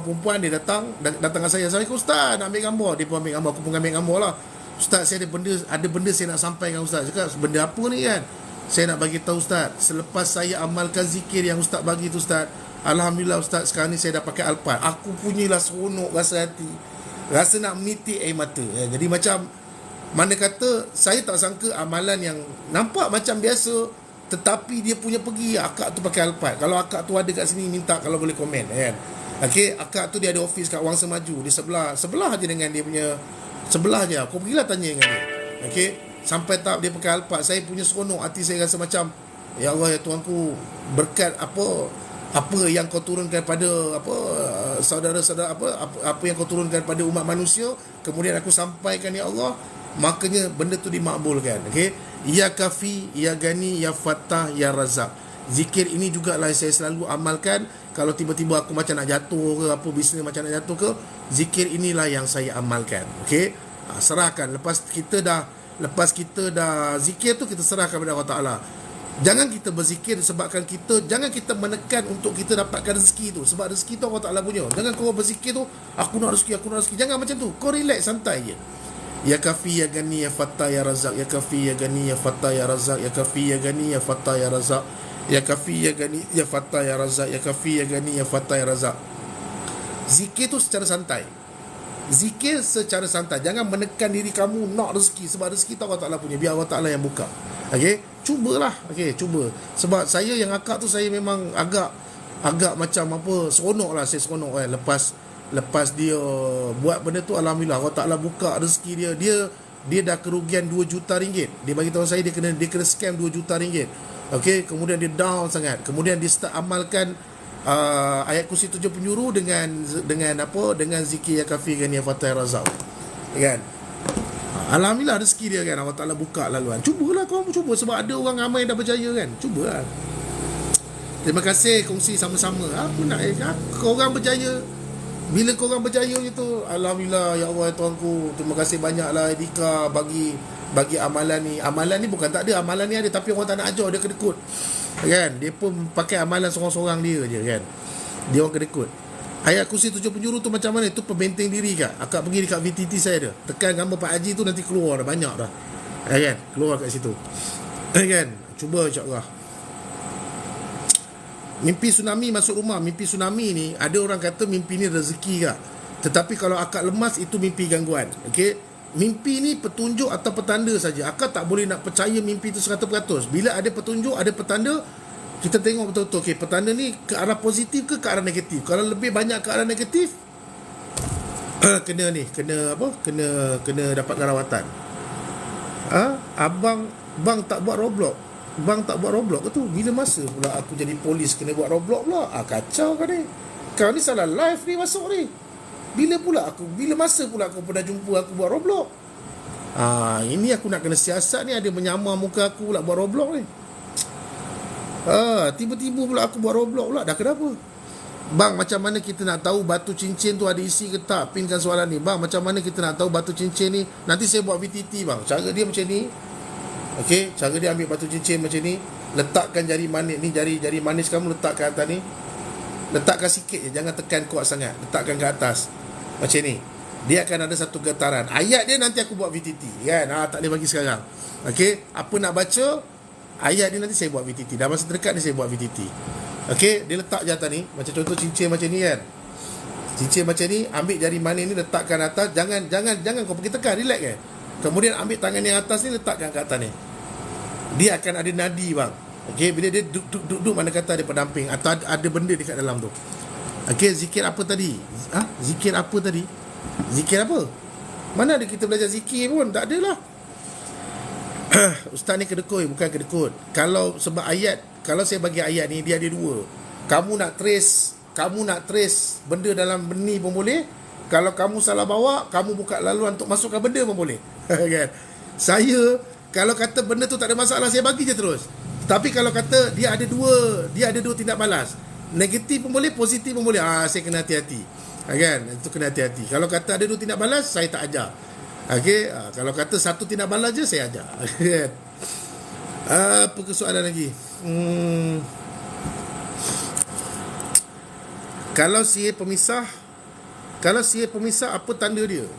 perempuan dia datang dengan saya. Assalamualaikum Ustaz, nak ambil gambar. Dia pun ambil gambar, aku pun ambil gambar lah. Ustaz, saya ada benda saya nak sampaikan Ustaz. Cakap, benda apa ni kan? Saya nak bagi tahu Ustaz, selepas saya amalkan zikir yang Ustaz bagi tu Ustaz, alhamdulillah Ustaz, sekarang ni saya dah pakai Alphard. Aku punyalah seronok rasa hati, rasa nak menitik air mata. Jadi macam mana kata, saya tak sangka amalan yang nampak macam biasa, tetapi dia punya pergi, akak tu pakai Alphard. Kalau akak tu ada kat sini, minta kalau boleh komen kan. Okey, akak tu dia ada office kat Wangsa Maju, di sebelah aja dengan dia punya, sebelah je. Kau pergilah tanya dengan dia. Okey, sampai tahap dia pakai Alphard, saya punya seronok, hati saya rasa macam, ya Allah, ya Tuhanku, berkat apa yang kau turunkan pada saudara-saudara, apa yang kau turunkan pada umat manusia, kemudian aku sampaikan ya Allah, makanya benda tu dimakbulkan. Okey, Ya Kafi, Ya Gani, Ya Fattah, Ya Razak. Zikir ini jugalah saya selalu amalkan. Kalau tiba-tiba aku macam nak jatuh ke, apa bisnes macam nak jatuh ke, zikir inilah yang saya amalkan. Okey, serahkan. Lepas kita dah zikir tu, kita serahkan kepada Allah Ta'ala. Jangan kita berzikir sebabkan jangan kita menekan untuk kita dapatkan rezeki tu. Sebab rezeki tu Allah Ta'ala punya. Jangan kau berzikir tu, aku nak rezeki. Jangan macam tu. Kau relax, santai je. Ya Kafi, Ya Gani, Ya Fattah, Ya Razak. Ya Kafi, Ya Gani, Ya Fattah, Ya Razak. Ya Kafi, Ya Gani, Ya Fattah, Ya Razak. Ya Kafi, Ya Gani, Ya Fattah, Ya Razak. Ya Kafi, Ya Gani, Ya Fattah, Ya Razak. Zikir tu secara santai. Zikir secara santai. Jangan menekan diri kamu nak rezeki. Sebab rezeki tu Allah Ta'ala punya. Biar Allah Ta'ala yang buka. Okey, cubalah. Okey, cuba. Sebab saya yang akak tu, saya memang agak macam apa, seronok lah. Saya seronok kan. Lepas dia buat benda tu, alhamdulillah Allah Ta'ala buka rezeki dia dah kerugian 2 juta ringgit. Dia bagi tahu saya dia kena scam 2 juta ringgit. Okey, kemudian dia down sangat. Kemudian dia start amalkan ayat kursi 7 penjuru dengan zikir Ya Kafi, Ya Gani, Ya Fattah, Ya Razak. Kan? Alhamdulillah rezeki dia kan, Allah Ta'ala buka laluan. Cubalah kau, cuba. Sebab ada orang ramai yang dah berjaya kan. Cubalah. Terima kasih, kongsi sama-sama. Apa nak korang berjaya. Bila korang berjaya gitu, alhamdulillah, ya Allah, ya Tuhanku, terima kasih banyaklah Edika bagi amalan ni. Amalan ni bukan tak ada, amalan ni ada, tapi orang tak nak ajar, dia kedekut. Kan? Dia pun pakai amalan seorang-seorang dia je kan. Dia orang kedekut. Ayat kursi 7 penjuru tu macam mana? Itu pembenteng diri kan. Akak pergi dekat VTT saya dah. Tekan gambar Pak Haji tu, nanti keluar dah banyak dah. Kan? Keluar kat situ. Kan? Cuba insya-Allah. Mimpi tsunami masuk rumah. Mimpi tsunami ni, ada orang kata mimpi ni rezeki kak. Tetapi kalau akak lemas, itu mimpi gangguan. Okey, mimpi ni petunjuk atau petanda saja. Akak tak boleh nak percaya mimpi itu 100%. Bila ada petunjuk, ada petanda, kita tengok betul-betul. Okey, petanda ni ke arah positif ke arah negatif. Kalau lebih banyak ke arah negatif, kena dapatkan rawatan. Bang tak buat Roblox. Bang tak buat Roblox ke tu? Bila masa pula aku jadi polis kena buat Roblox pula? Kacau kan ni. Kau ni salah live ni masuk ni. Bila masa pula aku pernah jumpa aku buat Roblox? Ini aku nak kena siasat ni. Ada menyamar muka aku pula buat Roblox ni. Tiba-tiba pula aku buat Roblox pula. Dah kenapa? Bang, macam mana kita nak tahu batu cincin tu ada isi ke tak? Pinkan soalan ni. Bang, macam mana kita nak tahu batu cincin ni? Nanti saya buat VTT bang. Cara dia macam ni. Okey, cara dia ambil batu cincin macam ni, letakkan jari manis ni, jari manis kamu letakkan atas ni. Letakkan sikit je, jangan tekan kuat sangat. Letakkan ke atas. Macam ni. Dia akan ada satu getaran. Ayat dia nanti aku buat VTT kan. Tak boleh bagi sekarang. Okey, apa nak baca? Ayat dia nanti saya buat VTT. Dalam masa terdekat ni saya buat VTT. Okey, dia letak je atas ni. Macam contoh cincin macam ni kan. Cincin macam ni, ambil jari manis ni letakkan atas. Jangan kau pergi tekan, relax kan. Kemudian ambil tangan yang atas ni, letakkan kat atas ni. Dia akan ada nadi bang. Okey, bila dia duduk mana kata ada pendamping atau ada benda dekat dalam tu. Okey, zikir apa tadi? Zikir apa tadi? Zikir apa? Mana ada kita belajar zikir pun? Tak adalah. Ustaz ni kedekut, bukan kedekut. Kalau sebab ayat, kalau saya bagi ayat ni, dia ada dua. Kamu nak trace benda dalam benih pun boleh. Kalau kamu salah bawa, kamu buka laluan untuk masukkan benda pun boleh. Kan? Saya kalau kata benda tu tak ada masalah, saya bagi je terus. Tapi kalau kata dia ada dua tindak balas, negatif pun boleh, positif pun boleh, saya kena hati-hati. Kan? Itu kena hati-hati. Kalau kata ada dua tindak balas, saya tak ajar. Okey, kalau kata satu tindak balas je, saya ajar. Apa kesoalan lagi? Kalau sihir pemisah, apa tanda dia?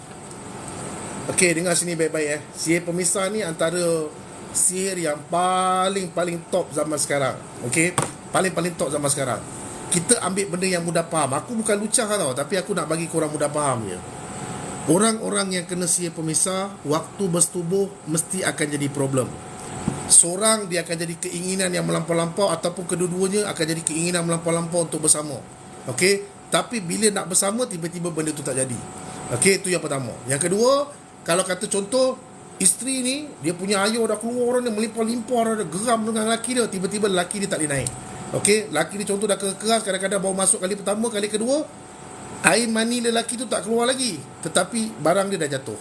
Okey, dengar sini baik-baik. Sihir pemisah ni antara sihir yang paling top zaman sekarang. Okey, paling top zaman sekarang. Kita ambil benda yang mudah faham. Aku bukan lucah tau, tapi aku nak bagi korang mudah faham je. Orang-orang yang kena sihir pemisah, waktu bersetubuh mesti akan jadi problem. Seorang dia akan jadi keinginan yang melampau-lampau, ataupun kedua-duanya akan jadi keinginan melampau-lampau untuk bersama. Okey, tapi bila nak bersama, tiba-tiba benda tu tak jadi. Okey, itu yang pertama. Yang kedua, kalau kata contoh, isteri ni, dia punya ayah dah keluar orang dia, melimpah-limpah, dah geram dengan lelaki dia, tiba-tiba lelaki dia tak boleh naik. Okey, lelaki dia contoh dah keras, kadang-kadang baru masuk kali pertama, kali kedua, air mani lelaki tu tak keluar lagi, tetapi barang dia dah jatuh.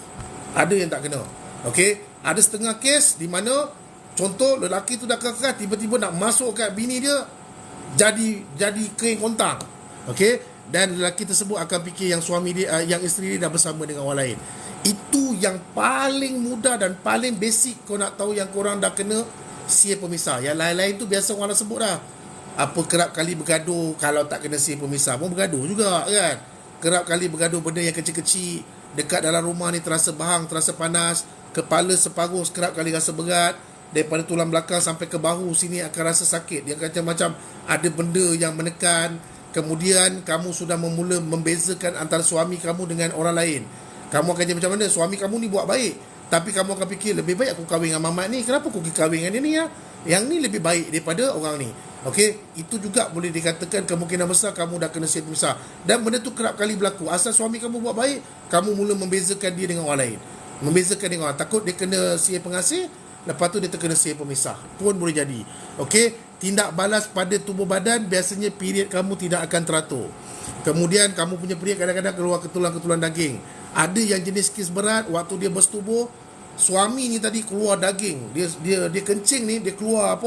Ada yang tak kena. Okey, ada setengah kes di mana contoh lelaki tu dah keras, tiba-tiba nak masuk kat bini dia, jadi kering kontang. Okey, dan lelaki tersebut akan fikir yang suami dia, yang isteri dia dah bersama dengan orang lain. Itu yang paling mudah dan paling basic kau nak tahu yang korang dah kena sihir pemisah. Yang lain-lain tu biasa orang dah sebut dah. Apa kerap kali bergaduh, kalau tak kena sihir pemisah pun bergaduh juga kan. Kerap kali bergaduh benda yang kecil-kecil, dekat dalam rumah ni terasa bahang, terasa panas, kepala separuh kerap kali rasa berat, daripada tulang belakang sampai ke bahu sini akan rasa sakit. Dia kata macam ada benda yang menekan. Kemudian kamu sudah memula membezakan antara suami kamu dengan orang lain. Kamu akan jadi macam mana? Suami kamu ni buat baik, tapi kamu akan fikir lebih baik aku kahwin dengan mamat ni. Kenapa aku kahwin dengan dia ni ya? Yang ni lebih baik daripada orang ni. Okey, itu juga boleh dikatakan kemungkinan besar kamu dah kena sihir pemisah. Dan benda tu kerap kali berlaku. Asal suami kamu buat baik, kamu mula membezakan dia dengan orang lain. Membezakan dengan orang. Takut dia kena sihir pengasih, lepas tu dia terkena sihir pemisah. Pun boleh jadi. Okey, tindak balas pada tubuh badan, biasanya period kamu tidak akan teratur. Kemudian kamu punya period kadang-kadang keluar ketulan-ketulan daging. Ada yang jenis kes berat, waktu dia bersetubuh, suami ni tadi keluar daging. Dia kencing ni, dia keluar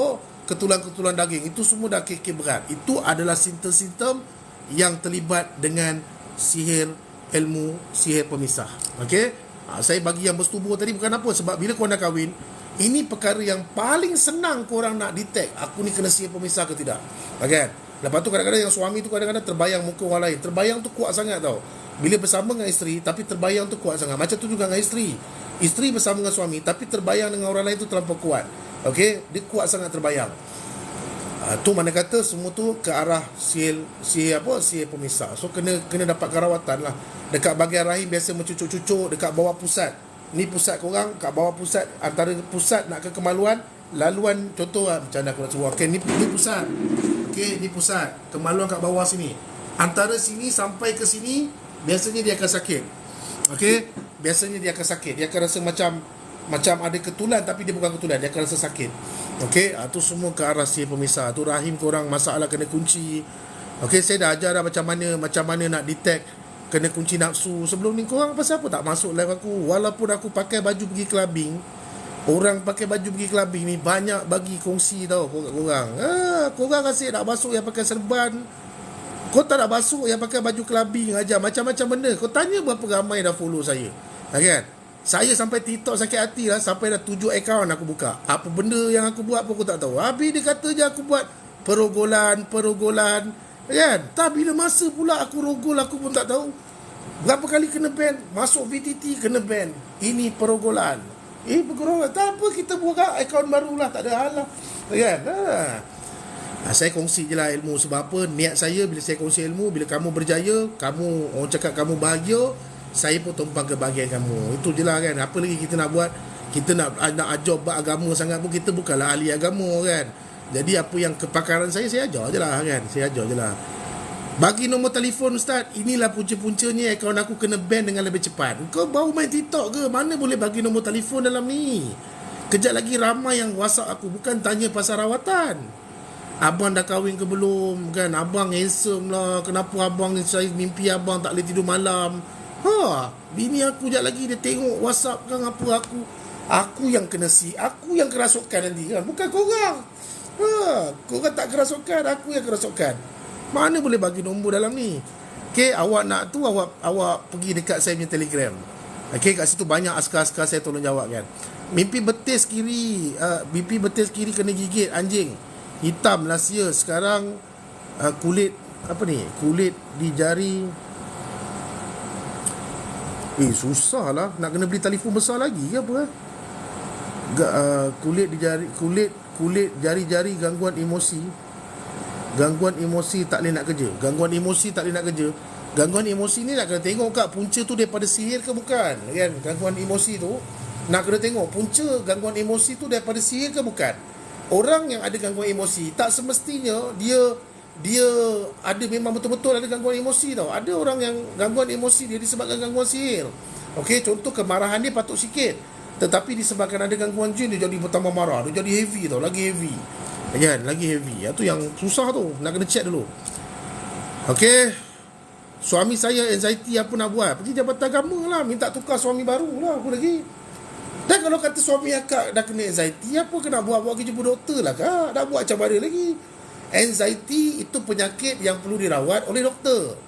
ketulan-ketulan daging. Itu semua dah kes berat. Itu adalah simptom-simptom yang terlibat dengan ilmu sihir pemisah. Okey? Saya bagi yang bersetubuh tadi bukan apa, sebab bila korang dah kahwin, ini perkara yang paling senang korang nak detect, aku ni kena sihir pemisah ke tidak. Kan? Lepas tu kadang-kadang yang suami tu kadang-kadang terbayang muka orang lain. Terbayang tu kuat sangat tau. Bila bersama dengan isteri, tapi terbayang tu kuat sangat. Macam tu juga dengan isteri. Isteri bersama dengan suami, tapi terbayang dengan orang lain tu terlampau kuat. Okey, dia kuat sangat terbayang. Tu mana kata semua tu ke arah sihir pemisah. So kena dapatkan rawatan lah. Dekat bahagian rahim biasa mencucuk-cucuk, dekat bawah pusat. Ni pusat korang, kat bawah pusat, antara pusat nak ke kemaluan, laluan contoh macam mana aku nak sebut. Okey, ni pusat. Okey, ni pusat. Kemaluan kat bawah sini. Antara sini sampai ke sini, biasanya dia akan sakit. Okey, biasanya dia akan sakit. Dia akan rasa macam ada ketulan, tapi dia bukan ketulan, dia akan rasa sakit. Okey, tu semua ke arah sihir pemisah. Tu rahim korang masalah kena kunci. Okey, saya dah ajar dah macam mana nak detect kena kunci nafsu. Sebelum ni korang pasal apa tak masuk live aku? Walaupun aku pakai baju pergi clubbing, orang pakai baju pergi clubbing ni banyak bagi kongsi tau korang. Korang asyik nak masuk yang pakai serban, kau tak nak masuk yang pakai baju clubbing aja, macam-macam benda. Kau tanya berapa ramai dah follow saya. Kan? Saya sampai TikTok sakit hati lah, sampai dah 7 akaun aku buka. Apa benda yang aku buat pun aku tak tahu. Habis dia kata je aku buat perogolan. Kan? Tak, bila masa pula aku rogol aku pun tak tahu. Berapa kali kena ban, masuk VTT kena ban. Ini perogolan. Perogolan. Tak apa, kita buka akaun baru lah, tak ada hal lah. Kan? Saya kongsi je lah ilmu. Sebab apa, niat saya bila saya kongsi ilmu, bila kamu berjaya, kamu orang cakap kamu bahagia, saya pun tumpang ke bahagian kamu. Itu je lah kan. Apa lagi kita nak buat? Kita nak ajar bab agama sangat pun, kita bukanlah ahli agama kan. Jadi apa yang kepakaran saya ajar je lah kan. Saya ajar je lah. Bagi nombor telefon Ustaz, inilah punca-puncanya akaun aku kena ban dengan lebih cepat. Kau baru main TikTok ke? Mana boleh bagi nombor telefon dalam ni? Kejap lagi ramai yang WhatsApp aku, bukan tanya pasal rawatan. Abang dah kahwin ke belum kan? Abang handsome lah. Kenapa abang ni, saya mimpi abang tak boleh tidur malam. Bini aku sekejap lagi dia tengok WhatsApp kan apa aku yang kena aku yang kerasukan nanti kan, bukan korang. Korang tak kerasukan, aku yang kerasukan. Mana boleh bagi nombor dalam ni? Okay, awak nak tu, awak pergi dekat saya punya Telegram. Okay, kat situ banyak askar-askar saya tolong jawab kan. Mimpi betis kiri kena gigit anjing hitam last year. Sekarang kulit di jari. Susah lah, nak kena beli telefon besar lagi ke apa? Kulit di jari, kulit jari-jari, gangguan emosi tak boleh nak kerja. Gangguan emosi ni nak kena tengok kat punca tu daripada sihir ke bukan kan. Gangguan emosi tu nak kena tengok punca gangguan emosi tu daripada sihir ke bukan. Orang yang ada gangguan emosi tak semestinya dia ada, memang betul-betul ada gangguan emosi tau. Ada orang yang gangguan emosi dia disebabkan gangguan sihir. Okey, contoh kemarahan dia patut sikit, tetapi disebabkan ada gangguan jin dia jadi bertambah marah, dia jadi heavy tau, lagi heavy. Kan, lagi heavy. Itu yang susah tu, nak kena check dulu. Okey. Suami saya anxiety, apa nak buat? Pergi Jabatan Agama lah, minta tukar suami baru lah aku lagi. Dan kalau kata suami akak dah kena anxiety, apa kena buat kerja jumpa doktor lah kak? Dah buat macam mana lagi? Anxiety itu penyakit yang perlu dirawat oleh doktor.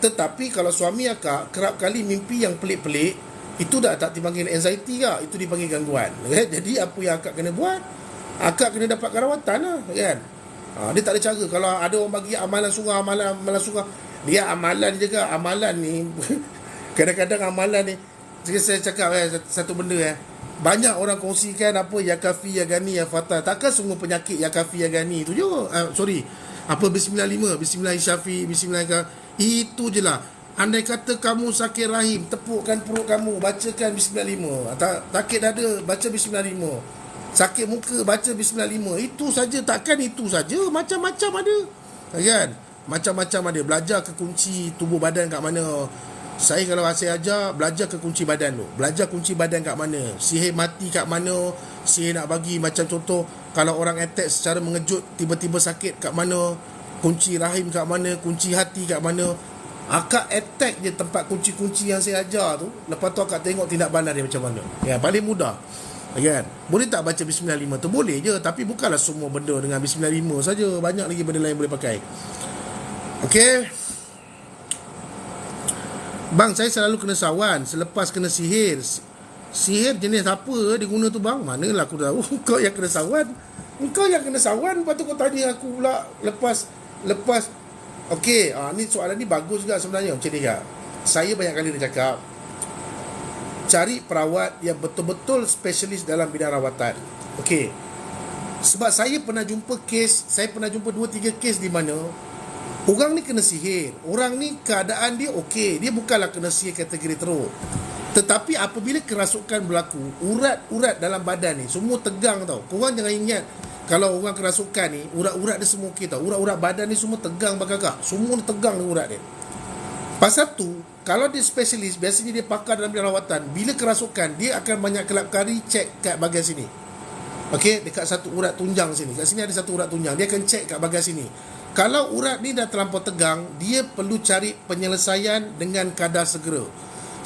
Tetapi kalau suami akak kerap kali mimpi yang pelik-pelik, itu dah tak dipanggil anxiety kak, itu dipanggil gangguan. Jadi apa yang akak kena buat? Akak kena dapatkan rawatan lah kan. Dia tak ada cara. Kalau ada orang bagi amalan surah, dia amalan je kak. Amalan ni kadang-kadang amalan ni, saya cakap satu benda banyak orang kongsikan apa ya kafi ya gani ya fatah. Takkan semua penyakit ya kafi ya gani itu je. Apa bismillah 5, bismillah syafi, bismillah itu je lah. Andai kata kamu sakit rahim, tepukkan perut kamu, bacakan bismillah 5. Sakit dada, baca bismillah 5. Sakit muka, baca bismillah 5. Itu saja. Takkan itu saja, macam-macam ada kan. Macam-macam ada. Belajar ke kunci tubuh badan kat mana. Saya kalau saya ajar, belajar ke kunci badan tu. Belajar kunci badan kat mana, sihir mati kat mana, sihir nak bagi. Macam contoh, kalau orang attack secara mengejut, tiba-tiba sakit kat mana, kunci rahim kat mana, kunci hati kat mana. Akak attack je tempat kunci-kunci yang saya ajar tu. Lepas tu akak tengok tindak balas dia macam mana. Paling mudah kan. Boleh tak baca bismillah 5 tu? Boleh je, tapi bukanlah semua benda dengan bismillah 5 saja. Banyak lagi benda lain boleh pakai. Okey. Bang, saya selalu kena sawan selepas kena sihir. Sihir jenis apa dia guna tu bang? Manalah aku tahu. Kau yang kena sawan. Kau yang kena sawan. Lepas tu kau tanya aku pula lepas. Okey, ni soalan ni bagus juga sebenarnya. Macam ni kak, saya banyak kali dah cakap, cari perawat yang betul-betul spesialis dalam bidang rawatan. Okey. Sebab saya pernah jumpa 2-3 kes di mana orang ni kena sihir. Orang ni keadaan dia okey, dia bukanlah kena sihir kategori teruk. Tetapi apabila kerasukan berlaku, urat-urat dalam badan ni semua tegang tau. Korang jangan ingat kalau orang kerasukan ni, urat-urat dia semua okey tau. Urat-urat badan ni semua tegang bakal-bakal. Semua tegang ni urat dia. Pasal tu, kalau dia spesialis, biasanya dia pakar dalam bidang rawatan. Bila kerasukan, dia akan banyak kelap kari cek kat bahagian sini. Okey, dekat satu urat tunjang sini. Kat sini ada satu urat tunjang. Dia akan cek kat bahagian sini. Kalau urat ni dah terlampau tegang, dia perlu cari penyelesaian dengan kadar segera.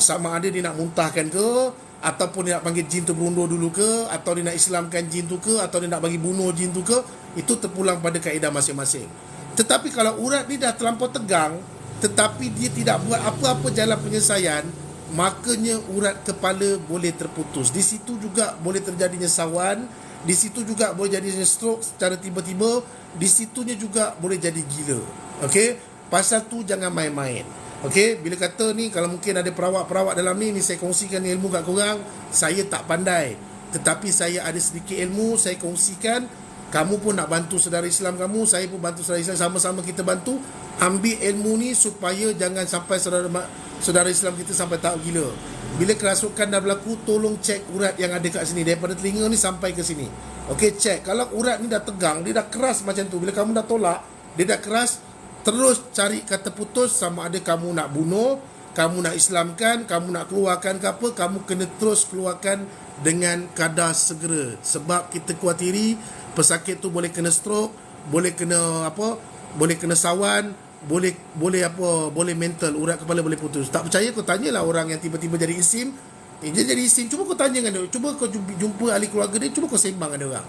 Sama ada dia nak muntahkan ke, ataupun dia nak panggil jin tu berundur dulu ke, atau dia nak islamkan jin tu ke, atau dia nak bagi bunuh jin tu ke. Itu terpulang pada kaedah masing-masing. Tetapi kalau urat ni dah terlampau tegang, tetapi dia tidak buat apa-apa jalan penyelesaian, makanya urat kepala boleh terputus. Di situ juga boleh terjadinya sawan. Di situ juga boleh jadinya stroke secara tiba-tiba. Di situnya juga boleh jadi gila. Okey, pasal tu jangan main-main. Okey, bila kata ni, kalau mungkin ada perawat-perawat dalam ni saya kongsikan ilmu kat korang. Saya tak pandai, tetapi saya ada sedikit ilmu, saya kongsikan. Kamu pun nak bantu saudara Islam kamu, saya pun bantu saudara Islam, sama-sama kita bantu ambil ilmu ni supaya jangan sampai saudara Islam kita sampai tak gila. Bila kerasukan dah berlaku, tolong cek urat yang ada kat sini, daripada telinga ni sampai ke sini. Okey, cek. Kalau urat ni dah tegang, dia dah keras macam tu, bila kamu dah tolak, dia dah keras, terus cari kata putus. Sama ada kamu nak bunuh, kamu nak islamkan, kamu nak keluarkan ke apa, kamu kena terus keluarkan dengan kadar segera. Sebab kita kuatiri pesakit tu boleh kena stroke, boleh kena apa, boleh kena sawan, boleh mental, urat kepala boleh putus. Tak percaya, kau tanyalah orang yang tiba-tiba jadi isim. Dia jadi isim, cuba kau tanya dengan dia, cuba kau jumpa ahli keluarga dia, cuba kau sembang dengan dia orang.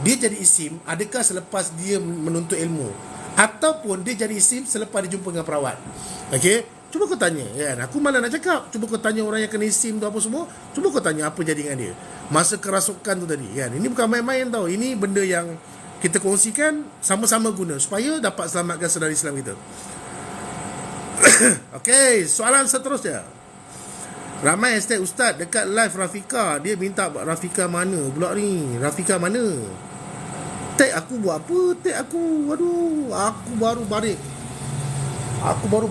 Dia jadi isim adakah selepas dia menuntut ilmu, ataupun dia jadi isim selepas dia jumpa dengan perawat? Okey, cuba kau tanya kan. Aku malah nak cakap, cuba kau tanya orang yang kena isim tu apa semua, cuba kau tanya apa jadi dengan dia masa kerasukan tu tadi kan. Ini bukan main-main tau, ini benda yang kita kongsikan, sama-sama guna supaya dapat selamatkan saudara Islam kita. Okey, soalan seterusnya. Ramai hashtag Ustaz dekat live Rafika, dia minta Rafika mana pula ni? Rafika mana? Tag aku buat apa? Tag aku, aduh, aku baru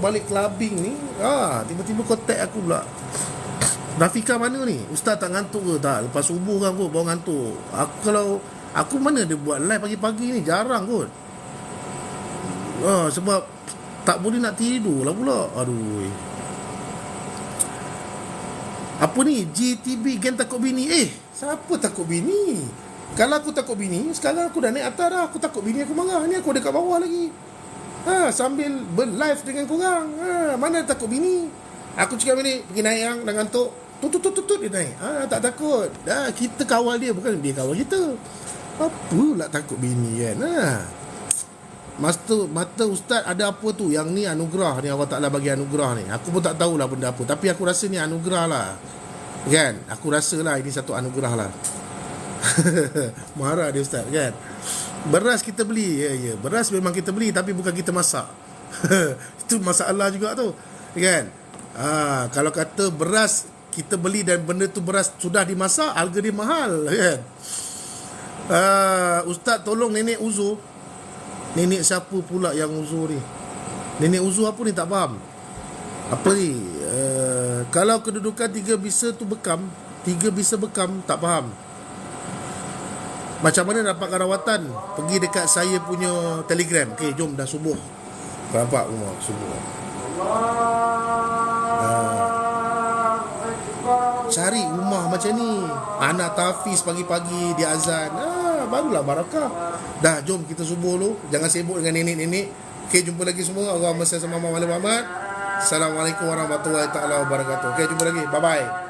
balik clubbing ni. Tiba-tiba kau tag aku pula. Rafika mana ni? Ustaz tak ngantuk ke? Tak, lepas subuh kan kot baru ngantuk. Aku mana dia buat live pagi-pagi ni, jarang kot. Sebab tak boleh nak tidur lah pula. Aduh. Apa ni? GTB Gen Takut Bini. Siapa takut bini? Kalau aku takut bini, sekarang aku dah naik atas dah. Aku takut bini aku marah. Ni aku dekat bawah lagi. Sambil ber-live dengan korang. Mana takut bini? Aku cakap ni pergi naik yang dah ngantuk. Tutut dia naik. Tak takut. Kita kawal dia, bukan dia kawal kita. Apalah takut bini kan. Mata Ustaz ada apa tu? Yang ni anugerah ni, Allah Ta'ala bagi anugerah ni. Aku pun tak tahulah benda apa, tapi aku rasa ni anugerah lah kan. Aku rasa lah ini satu anugerah lah. Marah dia Ustaz kan. Beras kita beli. Ya, beras memang kita beli, tapi bukan kita masak. Itu masalah juga tu kan. Kalau kata beras kita beli dan benda tu beras sudah dimasak, harga dia mahal kan. Ustaz tolong nenek uzur. Nenek siapa pula yang uzur ni? Nenek uzur apa ni, tak faham. Apa ni? Kalau kedudukan 3 bisa tu bekam, 3 bisa bekam, tak faham. Macam mana dapatkan rawatan? Pergi dekat saya punya Telegram. Okey, jom dah subuh. Nampak rumah subuh. Cari rumah macam ni, anak tahfiz pagi-pagi dia azan, barulah barakah. Dah, jom kita subuh dulu. Jangan sibuk dengan nenek-nenek. Okey, jumpa lagi semua. Allahumma salli ala Muhammad. Assalamualaikum warahmatullahi taala wabarakatuh. Okey, jumpa lagi. Bye bye.